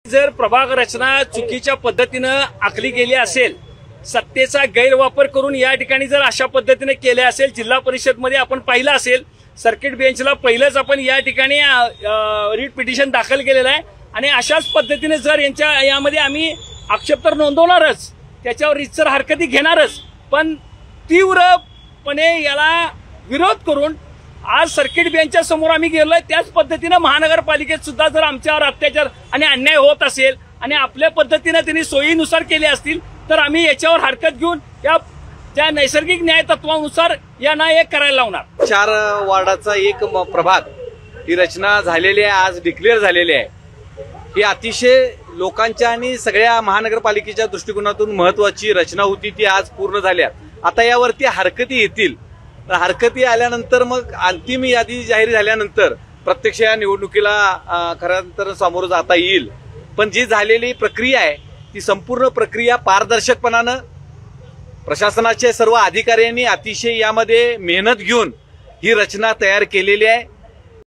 जर प्रभाग रचना चुकीच्या पद्धतीनं आखली गेली असेल, सत्तेचा गैरवापर करून या ठिकाणी जर अशा पद्धतीने केले असेल, जिल्हा परिषदमध्ये आपण पाहिलं असेल सर्किट बेंचला पहिलंच आपण या ठिकाणी रिट पिटिशन दाखल केलेलं आहे आणि अशाच पद्धतीने जर यामध्ये आम्ही आक्षेप तर नोंदवणारच, त्याच्यावर रितसर हरकती घेणारच, पण तीव्रपणे याला विरोध करून आज सर्किट बेंचच्या समोर आम्ही गेलोय। त्याच पद्धतीने महानगरपालिकेत सुद्धा जर आमच्यावर अत्याचार आणि अन्याय होत असेल आणि आपल्या पद्धतीने त्यांनी सोयीनुसार केले असतील तर आम्ही याच्यावर हरकत घेऊन या त्या नैसर्गिक न्याय तत्वानुसार यांना एक करायला लावणार। 4 वार्डाचा एक प्रभाग ही रचना झालेली आहे, आज डिक्लेअर झालेली आहे। ही अतिशय लोकांच्या आणि सगळ्या महानगरपालिकेच्या दृष्टिकोनातून महत्वाची रचना होती, ती आज पूर्ण झाल्या। आता यावरती हरकती येतील, हरकती आल्यानंतर मग अंतिम यादी जाहीर झाल्यानंतर प्रत्यक्ष या निवडणुकीला खऱ्या सामोरं जाता येईल। पण जी झालेली प्रक्रिया आहे ती संपूर्ण प्रक्रिया पारदर्शकपणानं प्रशासनाचे सर्व अधिकाऱ्यांनी अतिशय यामध्ये मेहनत घेऊन ही रचना तयार केलेली आहे।